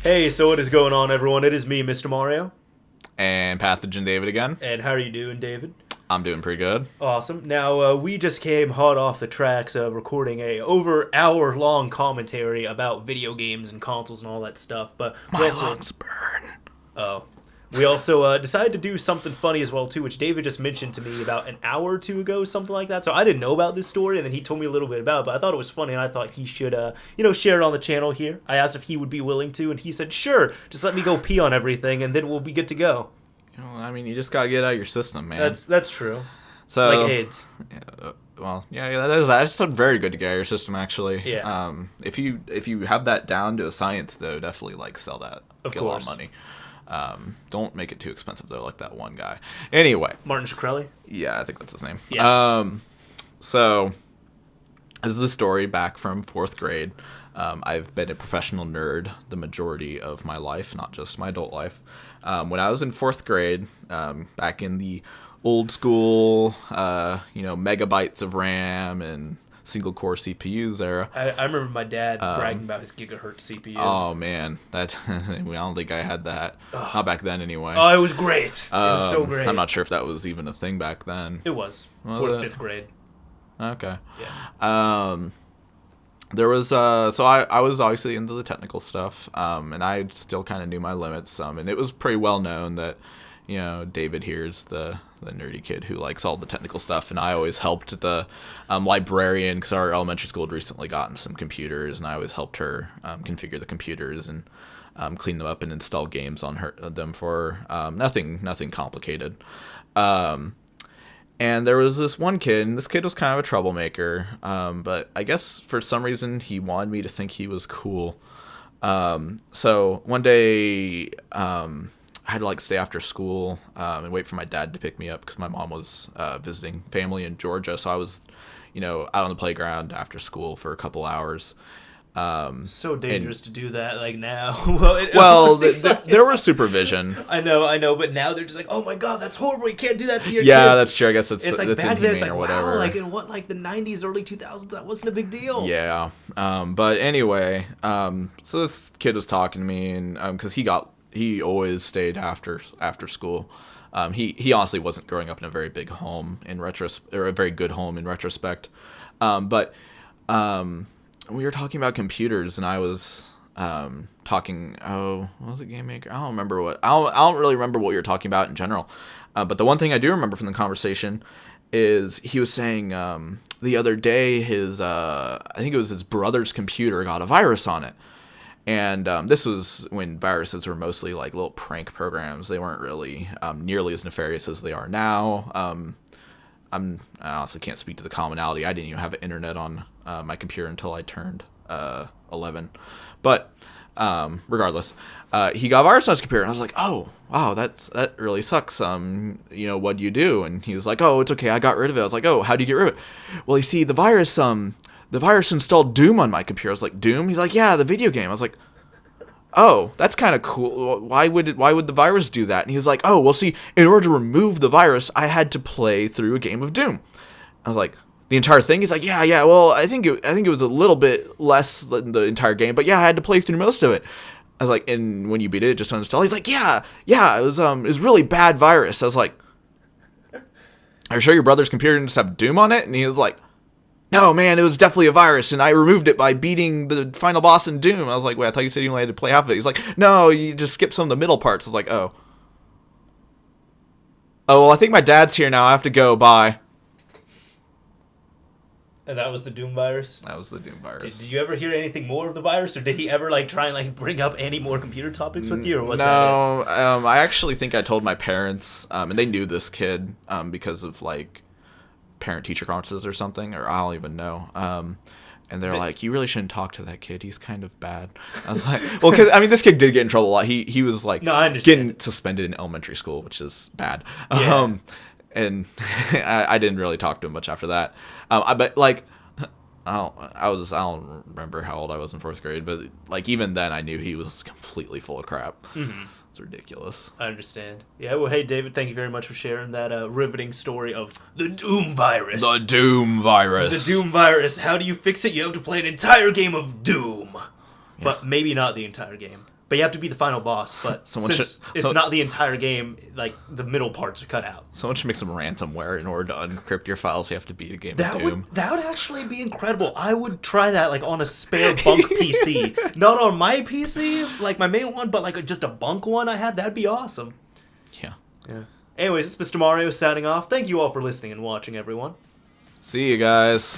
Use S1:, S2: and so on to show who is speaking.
S1: Hey, so what is going on, everyone? It is me, Mr. Mario.
S2: And Pathogen-David again.
S1: And how are you doing, David?
S2: I'm doing pretty good.
S1: Awesome. Now, we just came hot off the tracks of recording a over hour-long commentary about video games and consoles and all that stuff, but
S2: My lungs burn.
S1: Oh. We also decided to do something funny as well, too, which David just mentioned to me about an hour or two ago, something like that. So I didn't know about this story, and then he told me a little bit about it, but I thought it was funny, and I thought he should, share it on the channel here. I asked if he would be willing to, and he said, sure, just let me go pee on everything, and then we'll be good to go.
S2: You know, I mean, you just gotta get it out of your system, man.
S1: That's true.
S2: So,
S1: like AIDS.
S2: That's very good to get out of your system, actually.
S1: Yeah.
S2: If you have that down to a science, though, definitely like sell that.
S1: Of
S2: get
S1: course.
S2: A lot of money. Don't make it too expensive though, like that one guy. Anyway,
S1: Martin Shkreli?
S2: Yeah, I think that's his name.
S1: Yeah.
S2: So this is a story back from 4th grade. I've been a professional nerd the majority of my life, not just my adult life. When I was in 4th grade, back in the old school, megabytes of RAM and single core CPUs era.
S1: I remember my dad bragging about his gigahertz CPU.
S2: Oh man, that I don't think I had that. Not back then, anyway.
S1: Oh, it was great. It was so great.
S2: I'm not sure if that was even a thing back then.
S1: It was. 4th, 5th grade.
S2: Okay.
S1: Yeah.
S2: There was so I was obviously into the technical stuff, and I still kind of knew my limits. And it was pretty well known that, David here's the nerdy kid who likes all the technical stuff, and I always helped the librarian, because our elementary school had recently gotten some computers, and I always helped her configure the computers and clean them up and install games on them for nothing complicated. And there was this one kid, and this kid was kind of a troublemaker, but I guess for some reason he wanted me to think he was cool. So one day I had to stay after school and wait for my dad to pick me up because my mom was visiting family in Georgia. So I was, out on the playground after school for a couple hours.
S1: So dangerous to do that now.
S2: There was supervision.
S1: I know, but now they're just like, oh my god, that's horrible. You can't do that to your kids.
S2: Yeah, that's true. I guess
S1: it's like
S2: that's
S1: back then. It's like
S2: or whatever.
S1: Wow, in the 90s, early 2000s, that wasn't a big deal.
S2: Yeah. But anyway, so this kid was talking to me, and because he always stayed after school. He honestly wasn't growing up in a very big home or a very good home in retrospect. But we were talking about computers, and I was talking. Oh, what was it, Game Maker? I don't remember what. I don't really remember what you were talking about in general. But the one thing I do remember from the conversation is he was saying the other day I think it was his brother's computer got a virus on it. And this was when viruses were mostly like little prank programs. They weren't really nearly as nefarious as they are now. I honestly can't speak to the commonality. I didn't even have internet on my computer until I turned 11. But regardless, he got a virus on his computer, and I was like, "Oh, wow, that really sucks." What do you do? And he was like, "Oh, it's okay. I got rid of it." I was like, "Oh, how do you get rid of it?" Well, you see, the virus installed Doom on my computer. I was like, Doom? He's like, yeah, the video game. I was like, oh, that's kind of cool. Why would the virus do that? And he was like, oh, well, see, in order to remove the virus, I had to play through a game of Doom. I was like, the entire thing? He's like, yeah. Well, I think it was a little bit less than the entire game, but yeah, I had to play through most of it. I was like, and when you beat it just uninstall? He's like, yeah, it was really bad virus. I was like, are you sure your brother's computer didn't just have Doom on it? And he was like, no, man, it was definitely a virus, and I removed it by beating the final boss in Doom. I was like, wait, I thought you said you only had to play half of it. He's like, no, you just skipped some of the middle parts. I was like, oh. Oh, well, I think my dad's here now. I have to go. Bye.
S1: And that was the Doom virus?
S2: That was the Doom virus.
S1: Did you ever hear anything more of the virus, or did he ever try and bring up any more computer topics with you, or was that it?
S2: No, I actually think I told my parents, and they knew this kid because of parent-teacher conferences or something, or I don't even know. And they're like, you really shouldn't talk to that kid. He's kind of bad. I was like, well, because this kid did get in trouble a lot. He was
S1: I understand.
S2: getting suspended in elementary school, which is bad.
S1: Yeah.
S2: And I didn't really talk to him much after that. I don't remember how old I was in 4th grade, but even then I knew he was completely full of crap.
S1: Mm-hmm.
S2: It's ridiculous.
S1: I understand. Yeah, well, hey, David, thank you very much for sharing that riveting story of the Doom virus.
S2: The Doom virus.
S1: The Doom virus. How do you fix it? You have to play an entire game of Doom. Yeah. But maybe not the entire game. But you have to be the final boss. But it's not the entire game, like the middle parts are cut out.
S2: Someone should make some ransomware in order to uncrypt your files. You have to beat a game of Doom.
S1: That would actually be incredible. I would try that like on a spare bunk PC, not on my PC, like my main one, but like just a bunk one I had. That'd be awesome.
S2: Yeah.
S1: Anyways, it's Mr. Mario signing off. Thank you all for listening and watching, everyone.
S2: See you guys.